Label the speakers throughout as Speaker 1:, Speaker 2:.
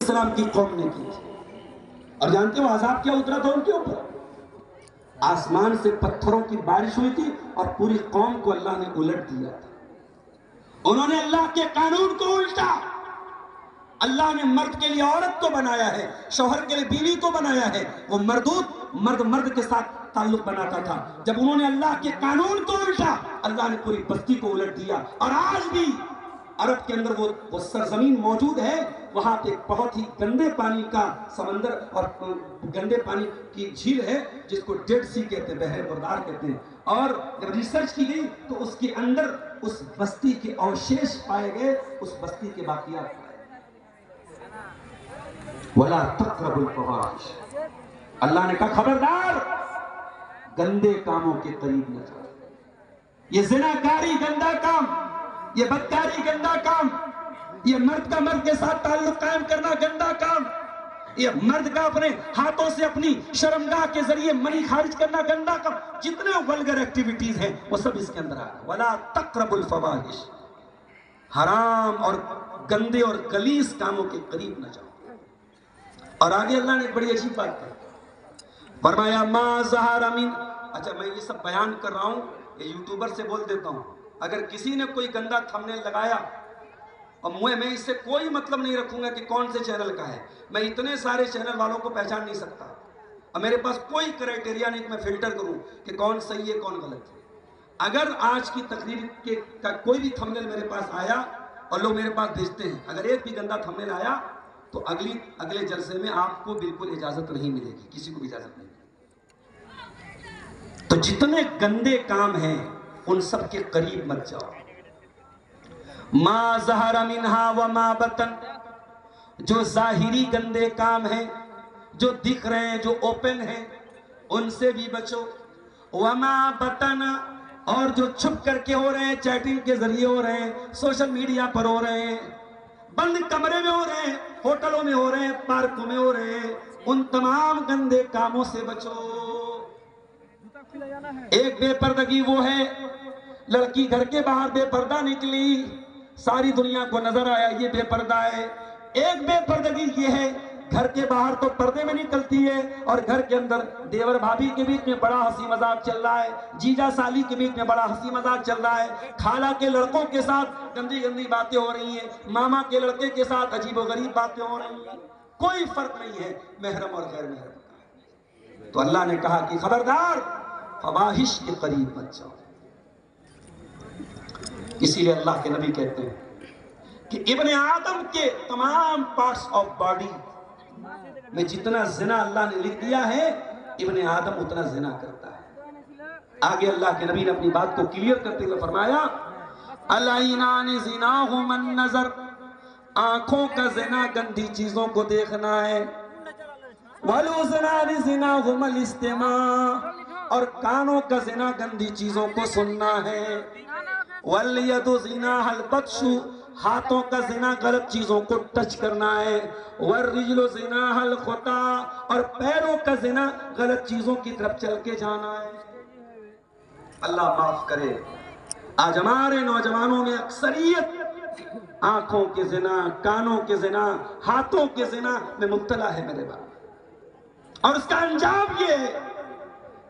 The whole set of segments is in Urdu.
Speaker 1: السلام کی قوم نے کی تھی. اور جانتے ہو عذاب کیا اترا تھا ان کے اوپر؟ آسمان سے پتھروں کی بارش ہوئی تھی اور پوری قوم کو اللہ نے الٹ دیا تھا. انہوں نے اللہ کے قانون کو الٹا. اللہ نے مرد کے لیے عورت کو بنایا ہے, شوہر کے لیے بیوی کو بنایا ہے. وہ مرد مرد کے ساتھ تعلق بناتا تھا. جب انہوں نے اللہ کے قانون کو الٹا, اللہ نے پوری بستی کو الٹ دیا. اور آج بھی عرب کے اندر وہ سرزمین موجود ہے, وہاں پہ بہت ہی گندے پانی کا سمندر اور گندے پانی کی جھیل ہے جس کو ڈیڈ سی کہتے ہیں, بحر بردار کہتے ہیں. اور جب ریسرچ کی گئی تو اس کے اندر اس بستی کے اوشیش پائے گئے, اس بستی کے باقیات پائے. وَلَا تَقْرَبُوا الْفَوَاحِشَ, اللہ نے کہا خبردار گندے کاموں کے قریب نہ جاؤ. یہ زناکاری گندا کام, یہ بدکاری گندا کام, یہ مرد کا مرد کے ساتھ تعلق قائم کرنا گندا کام, یہ مرد کا اپنے ہاتھوں سے اپنی شرمگاہ کے ذریعے منی خارج کرنا گندا کام. جتنے ولگر ایکٹیویٹیز ہیں وہ سب اس کے اندر آ گئے. وَلَا تَقْرَبُوا الْفَوَاحِشَ, حرام اور گندے اور غلیظ کاموں کے قریب نہ جاؤ. اور آگے اللہ نے ایک بڑی عجیب بات کہی, فرمایا ما ظہر من. اچھا میں یہ سب بیان کر رہا ہوں, یہ یوٹیوبر سے بول دیتا ہوں, اگر کسی نے کوئی گندا تھمبنیل لگایا اور میں اس سے کوئی مطلب نہیں رکھوں گا کہ کون سے چینل کا ہے. میں اتنے سارے چینل والوں کو پہچان نہیں سکتا, اور میرے پاس کوئی کرائٹیریا نہیں کہ میں فلٹر کروں کہ کون صحیح ہے کون غلط ہے. اگر آج کی تقریر کا کوئی بھی تھمبنیل میرے پاس آیا اور لوگ میرے پاس بھیجتے ہیں, اگر ایک بھی گندا تھمبنیل آیا تو اگلے جلسے میں آپ کو بالکل اجازت نہیں ملے گی, کسی کو بھی اجازت نہیں ملے گی. تو جتنے گندے کام ہیں ان سب کے قریب مت جاؤ. ما ظہر منہا وما بطن, جو ظاہری گندے کام ہیں, جو دکھ رہے ہیں, جو اوپن ہیں, ان سے بھی بچو. وما بطن, اور جو چھپ کر کے ہو رہے ہیں, چیٹنگ کے ذریعے ہو رہے ہیں, سوشل میڈیا پر ہو رہے ہیں, بند کمرے میں ہو رہے ہیں, ہوٹلوں میں ہو رہے ہیں, پارکوں میں ہو رہے ہیں, ان تمام گندے کاموں سے بچو. ایک بے پردگی وہ ہے, لڑکی گھر کے باہر بے پردہ نکلی, ساری دنیا کو نظر آیا یہ بے پردہ ہے. ایک بے پردگی یہ ہے, گھر کے باہر تو پردے میں نکلتی ہے اور گھر کے اندر دیور بھابھی کے بیچ میں بڑا ہنسی مذاق چل رہا ہے, جیجا سالی کے بیچ میں بڑا ہنسی مذاق چل رہا ہے, خالہ کے لڑکوں کے ساتھ گندی گندی باتیں ہو رہی ہیں, ماما کے لڑکے کے ساتھ عجیب و غریب باتیں ہو رہی ہیں. کوئی فرق نہیں ہے محرم اور غیر محرم کا. تو اللہ نے کہا کہ خبردار فواحش کے قریب مت جاؤ. اسی لیے اللہ کے نبی کہتے ہیں کہ ابن آدم کے تمام پارٹس آف باڈی میں جتنا زنا اللہ نے لکھ دیا ہے, ابن آدم اتنا زنا کرتا ہے. آگے اللہ کے نبی نے اپنی بات کو کلیئر کرتے ہوئے فرمایا العینان زناہم النظر, آنکھوں کا زنا گندی چیزوں کو دیکھنا ہے. والاذنان زناہم الاستماع, اور کانوں کا زنا گندی چیزوں کو سننا ہے. والید زناہ البطش, ہاتھوں کا زنا غلط چیزوں کو ٹچ کرنا ہے. والرجل زناہ الخطا, اور پیروں کا زنا غلط چیزوں کی طرف چل کے جانا ہے. اللہ معاف کرے, آج ہمارے نوجوانوں میں اکثریت آنکھوں کے زنا, کانوں کے زنا, ہاتھوں کے زنا میں مبتلا ہے میرے باپ. اور اس کا انجام یہ ہے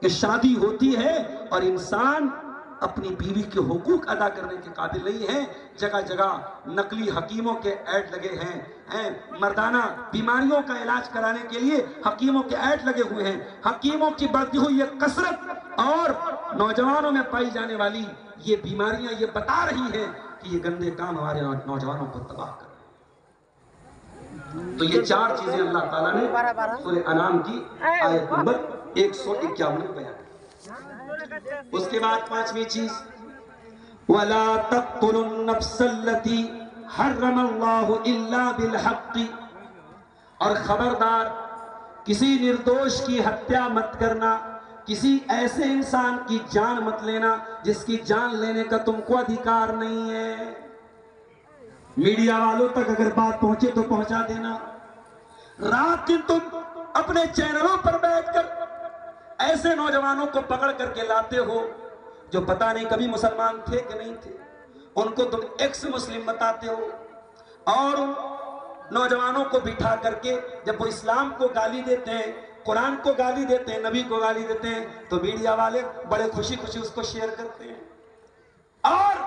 Speaker 1: کہ شادی ہوتی ہے اور انسان اپنی بیوی کے حقوق ادا کرنے کے قابل نہیں ہے. جگہ جگہ نقلی حکیموں کے ایڈ لگے ہیں, مردانہ بیماریوں کا علاج کرانے کے لیے حکیموں کے ایڈ لگے ہوئے ہیں. حکیموں کی بڑھتی ہوئی یہ کثرت اور نوجوانوں میں پائی جانے والی یہ بیماریاں یہ بتا رہی ہیں کہ یہ گندے کام ہمارے نوجوانوں کو تباہ کر. تو یہ چار چیزیں اللہ تعالیٰ نے سورہ انعام کی آیت نمبر 151 میں بیان. اس کے بعد پانچویں چیز وَلَا تَقْتُلُوا النَّفْسَ الَّتِي حَرَّمَ اللَّهُ إِلَّا بِالْحَقِّ, اور خبردار کسی نردوش کی ہتیا مت کرنا, کسی ایسے انسان کی جان مت لینا جس کی جان لینے کا تم کو ادھیکار نہیں ہے. میڈیا والوں تک اگر بات پہنچے تو پہنچا دینا. رات دن تم اپنے چینلوں پر بیٹھ کر ایسے نوجوانوں کو پکڑ کر کے لاتے ہو جو پتہ نہیں کبھی مسلمان تھے کہ نہیں تھے, ان کو تم ایکس مسلم بتاتے ہو, اور نوجوانوں کو بٹھا کر کے جب وہ اسلام کو گالی دیتے ہیں، قرآن کو گالی دیتے ہیں، نبی کو گالی دیتے ہیں، تو میڈیا والے بڑے خوشی خوشی اس کو شیئر کرتے ہیں۔ اور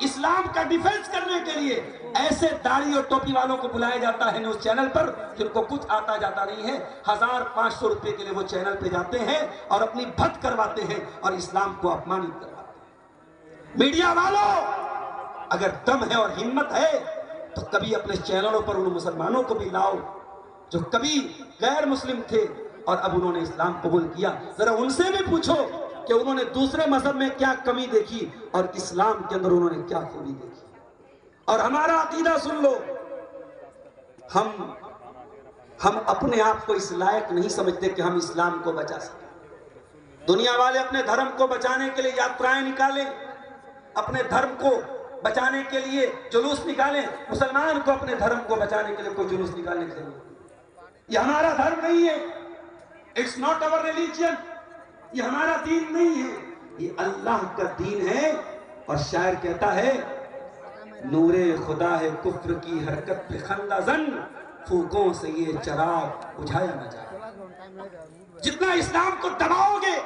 Speaker 1: اسلام کا ڈیفنس کرنے کے لیے ایسے داڑھی اور ٹوپی والوں کو بلایا جاتا ہے نیوز چینل پر، جن کو کچھ آتا جاتا نہیں ہے، 1500 روپے کے لیے وہ چینل پہ جاتے ہیں اور اپنی بھت کرواتے ہیں اور اسلام کو اپمانت کرواتے ہیں۔ میڈیا والوں، اگر دم ہے اور ہمت ہے تو کبھی اپنے چینلوں پر ان مسلمانوں کو بھی لاؤ جو کبھی غیر مسلم تھے اور اب انہوں نے اسلام قبول کیا، ذرا ان سے بھی پوچھو کہ انہوں نے دوسرے مذہب میں کیا کمی دیکھی اور اسلام کے اندر انہوں نے کیا خوبی دیکھی۔ اور ہمارا عقیدہ سن لو، ہم اپنے آپ کو اس لائق نہیں سمجھتے کہ ہم اسلام کو بچا سکیں۔ دنیا والے اپنے دھرم کو بچانے کے لیے یاترائیں نکالیں، اپنے دھرم کو بچانے کے لیے جلوس نکالیں، مسلمان کو اپنے دھرم کو بچانے کے لیے کوئی جلوس نکالنے کی ضرورت نہیں۔ یہ ہمارا دھرم نہیں ہے، اٹس ناٹ اور ریلیجن، یہ ہمارا دین نہیں ہے، یہ اللہ کا دین ہے۔ اور شاعر کہتا ہے، نور خدا ہے کفر کی حرکت پہ خندہ زن، پھوکوں سے یہ چراغ بجھایا نہ جائے۔ جتنا اسلام کو دباؤ گے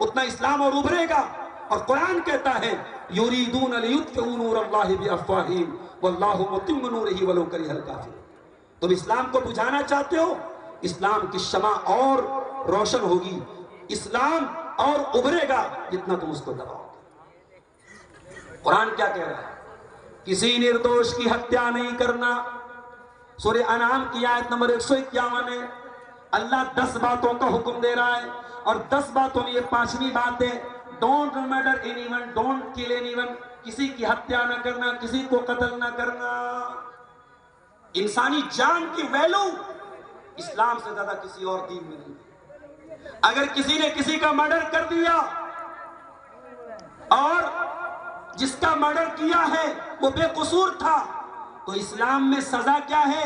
Speaker 1: اتنا اسلام اور ابھرے گا۔ اور قرآن کہتا ہے، یریدون لیطفئوا نور اللہ بافواہہم واللہ متم نورہ ولو کرہ الکافرون۔ تم اسلام کو بجھانا چاہتے ہو، اسلام کی شمع اور روشن ہوگی، اسلام اور ابھرے گا جتنا تم اس کو دباؤ گے۔ قرآن کیا کہہ رہا ہے؟ کسی نردوش کی ہتیا نہیں کرنا۔ سورہ انعام کی آیت نمبر 151 ہے، اللہ 10 باتوں کا حکم دے رہا ہے، اور 10 باتوں میں یہ 5ویں بات ہے، don't murder any one, don't کل اینی ون، کسی کی ہتیا نہ کرنا، کسی کو قتل نہ کرنا۔ انسانی جان کی ویلو اسلام سے زیادہ کسی اور دین میں نہیں ہے۔ اگر کسی نے کسی کا مرڈر کر دیا اور جس کا مرڈر کیا ہے وہ بے قصور تھا، تو اسلام میں سزا کیا ہے؟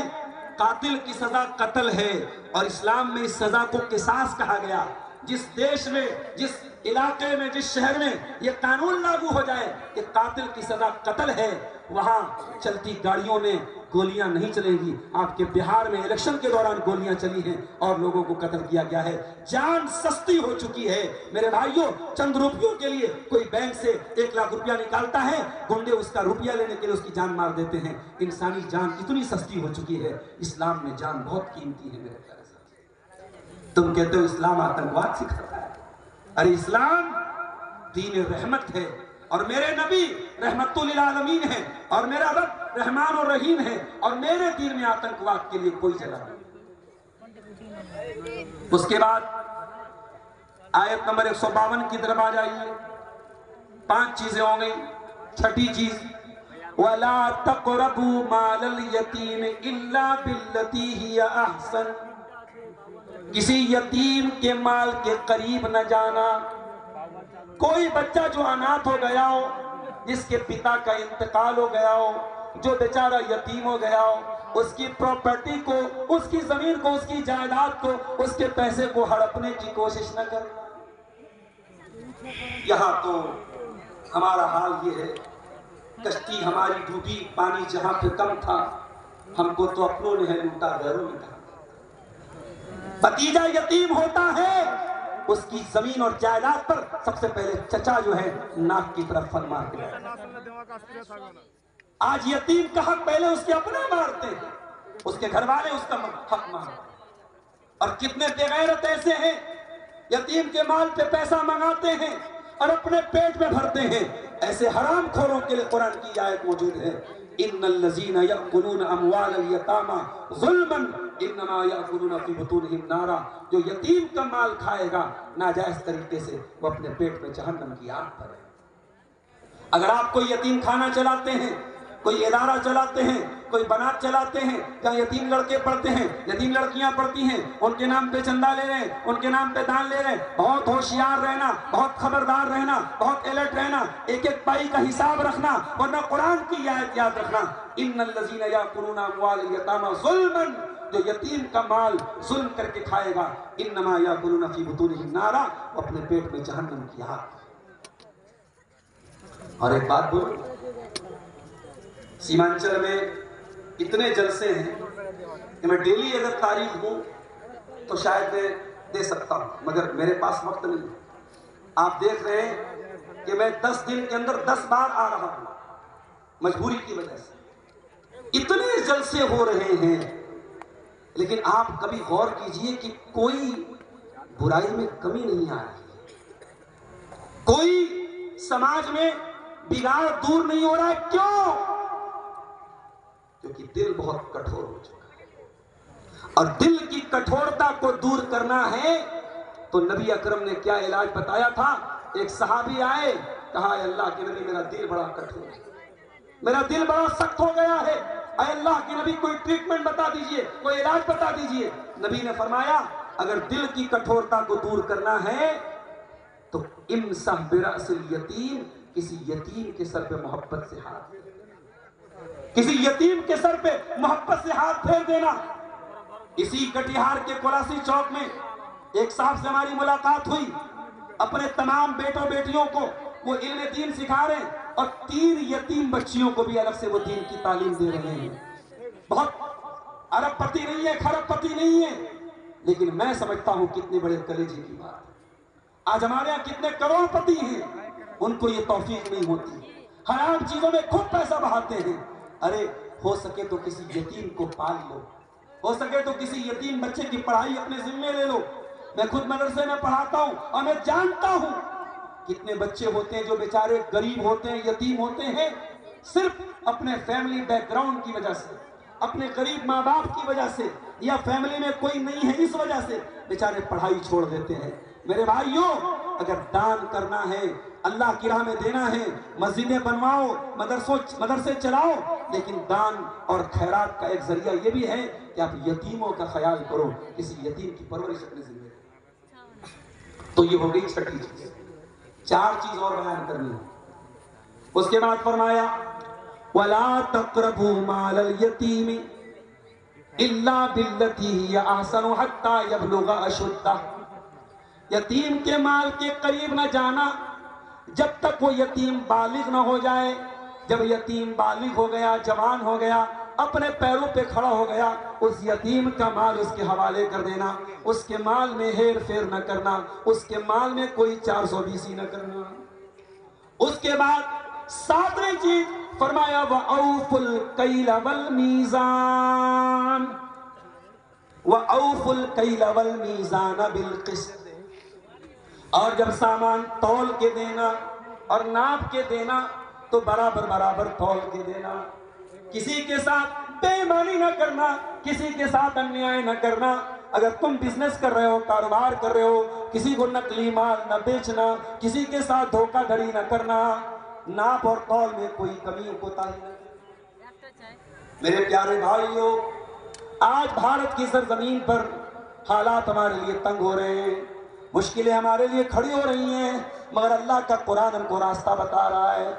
Speaker 1: قاتل کی سزا قتل ہے، اور اسلام میں اس سزا کو قصاص کہا گیا۔ جس دیش میں، جس علاقے میں، جس شہر میں یہ قانون لاگو ہو جائے کہ قاتل کی سزا قتل ہے، وہاں چلتی گاڑیوں میں گولیاں نہیں چلیں گی۔ آپ کے بہار میں الیکشن کے دوران گولیاں چلی ہیں اور لوگوں کو قتل کیا گیا ہے۔ جان سستی ہو چکی ہے میرے بھائیوں۔ چند روپیوں کے لیے کوئی بینک سے 1 لاکھ روپیہ نکالتا ہے، گنڈے اس کا روپیہ لینے کے لیے اس کی جان مار دیتے ہیں۔ انسانی جان اتنی سستی ہو چکی ہے، اسلام میں جان بہت قیمتی ہے میرے پیارے ساتھی۔ تم کہتے ہو اسلام آتنکواد سکھاتا ہے، ارے اسلام دین رحمت ہے، اور میرے نبی رحمت للعالمین ہیں، اور میرا رب رحمان اور رحیم ہے، اور میرے دین میں آتنکواد کے لیے کوئی جگہ نہیں۔ اس کے بعد آیت نمبر 152 کی طرف آ جائیے۔ 5 چیزیں ہو گئی۔ چھٹی چیز، وَلَا تَقْرَبُوا مَالَ الْيَتِيمِ إِلَّا بِالَّتِي هِيَ أَحْسَنُ، کسی یتیم کے مال کے قریب نہ جانا۔ کوئی بچہ جو اناتھ ہو گیا ہو، جس کے پتا کا انتقال ہو گیا ہو، جو بیچارہ یتیم ہو گیا ہو، اس کی پراپرٹی کو، اس کی زمین کو، اس کی جائیداد کو، اس کے پیسے کو ہڑپنے کی کوشش نہ کرنا۔ یہاں تو ہمارا حال یہ ہے، کشتی ہماری ڈوبی، پانی جہاں پہ کم تھا، ہم کو تو اپنوں نے ہے لوٹا، غیروں نے کہا۔ بھتیجا یتیم ہوتا ہے، اس کی زمین اور جائیداد پر سب سے پہلے چچا جو ہے ناک کی طرف فن مارتے ہیں۔ آج یتیم کا حق پہلے اس کے اپنے مارتے ہیں، اس کے گھر والے اس کا حق مارتے ہیں۔ اور کتنے بے غیرت ایسے ہیں، یتیم کے مال پہ پیسہ منگاتے ہیں اور اپنے پیٹ میں بھرتے ہیں۔ ایسے حرام خوروں کے لیے قرآن کی آیت موجود ہے، ان الذین یأکلون اموال الیتامی ظلما انما یأکلون فی بطونہم نارا، جو یتیم کا مال کھائے گا ناجائز طریقے سے، وہ اپنے پیٹ میں جہنم کی آگ بھرے گا۔ اگر آپ کوئی یتیم خانہ چلاتے ہیں، کوئی ادارہ چلاتے ہیں، کوئی بنات چلاتے ہیں جہاں یتیم لڑکے پڑھتے ہیں، یتیم لڑکیاں پڑھتی ہیں، ان کے نام پہ چندہ لے رہے ہیں، ان کے نام پہ دان لے رہے ہیں، بہت ہوشیار رہنا، بہت خبردار رہنا، بہت الرٹ رہنا، ایک ایک پائی کا حساب رکھنا، ورنہ قرآن کی آیت یاد رکھنا، ان الذین یاکلون اموال الیتامی ظلما، جو یتیم کا مال ظلم کر کے کھائے گا، انما یاکلون فی بطونہم نارا، وہ اپنے پیٹ میں جہنم کی آگ۔ اور ایک بات بولوں، سیمانچل میں اتنے جلسے ہیں، کہ میں ڈیلی اگر تاریخ دوں تو شاید میں دے سکتا ہوں، مگر میرے پاس وقت نہیں ہے۔ آپ دیکھ رہے ہیں کہ میں 10 دن کے اندر 10 بار آ رہا ہوں مجبوری کی وجہ سے، اتنے جلسے ہو رہے ہیں، لیکن آپ کبھی غور کیجئے کہ کوئی برائی میں کمی نہیں آ رہی ہے، کوئی سماج میں بگاڑ دور نہیں ہو رہا ہے۔ کیوں؟ کیونکہ دل بہت کٹھور ہو چکا ہے، اور دل کی کٹھورتا کو دور کرنا ہے تو نبی اکرم نے کیا علاج بتایا تھا؟ ایک صحابی آئے، کہا اے اللہ کے نبی میرا دل بڑا کٹھور ہے، میرا دل بڑا سخت ہو گیا ہے، اے اللہ کے نبی کوئی ٹریٹمنٹ بتا دیجئے، کوئی علاج بتا دیجئے۔ نبی نے فرمایا اگر دل کی کٹھورتا کو دور کرنا ہے تو امسح برأس الیتیم، کسی یتیم کے سر پہ محبت سے ہاتھ پھیر دینا، کسی یتیم کے سر پہ محبت سے ہاتھ پھیر دینا۔ اسی کٹیہار کے کولاسی چوک میں ایک صاحب سے ہماری ملاقات ہوئی، اپنے تمام بیٹوں بیٹیوں کو وہ علم دین سکھا رہے ہیں، اور 3 یتیم بچیوں کو بھی الگ سے وہ دین کی تعلیم دے رہے ہیں۔ بہت ارب پتی نہیں ہے، کھرب پتی نہیں ہے، لیکن میں سمجھتا ہوں کتنے بڑے کلیجے کی بات۔ آج ہمارے ہاں کتنے کروڑ پتی ہیں، ان کو یہ توفیق نہیں ہوتی، حرام چیزوں میں خود پیسہ بہاتے ہیں۔ ارے ہو سکے تو کسی یتیم کو پال لو، ہو سکے تو کسی یتیم بچے کی پڑھائی اپنے ذمے لے لو۔ میں خود مدرسے میں پڑھاتا ہوں اور میں جانتا ہوں کتنے بچے ہوتے ہیں جو بیچارے غریب ہوتے ہیں، یتیم ہوتے ہیں، صرف اپنے فیملی بیک گراؤنڈ کی وجہ سے، اپنے غریب ماں باپ کی وجہ سے، یا فیملی میں کوئی نہیں ہے اس وجہ سے بیچارے پڑھائی چھوڑ دیتے ہیں۔ میرے بھائیوں، اگر دان کرنا ہے، اللہ کی راہ میں دینا ہے، مسجدیں بنواؤ، مدرسے چلاؤ، لیکن دان اور خیرات کا ایک ذریعہ یہ بھی ہے کہ آپ یتیموں کا خیال کرو، کسی یتیم کی پرورش اپنے ذمہ لو۔ تو یہ ہو گئی چھٹی چیز۔ 4 چیز اور بیان کرنی ہے۔ اس کے بعد فرمایا وَلَا تَقْرَبُوا مَالَ الْيَتِيمِ إِلَّا بِالَّتِي هِيَ أَحْسَنُ حَتَّى يَبْلُغَ أَشُدَّهُ، یتیم کے مال کے قریب نہ جانا جب تک وہ یتیم بالغ نہ ہو جائے۔ جب یتیم بالغ ہو گیا، جوان ہو گیا، اپنے پیروں پہ کھڑا ہو گیا، اس یتیم کا مال اس کے حوالے کر دینا، اس کے مال میں ہیر پھیر نہ کرنا، اس کے مال میں کوئی 420 نہ کرنا۔ اس کے بعد 7ویں چیز فرمایا وَأَوْفُوا الْكَيْلَ وَالْمِيزَانَ وَأَوْفُوا الْكَيْلَ وَالْمِيزَانَ بِالْقِسْطِ، اور جب سامان تول کے دینا اور ناپ کے دینا تو برابر برابر تول کے دینا، کسی کے ساتھ بے ایمانی نہ کرنا، کسی کے ساتھ انیائے نہ کرنا۔ اگر تم بزنس کر رہے ہو، کاروبار کر رہے ہو، کسی کو نقلی مال نہ بیچنا، کسی کے ساتھ دھوکہ دھڑی نہ کرنا، ناپ اور تول میں کوئی کمی کوتاہی نہ کرنا۔ میرے پیارے بھائیوں، آج بھارت کی سرزمین پر حالات ہمارے لیے تنگ ہو رہے ہیں، مشکلیں ہمارے لیے کھڑی ہو رہی ہیں، مگر اللہ کا قرآن ہم کو راستہ بتا رہا ہے۔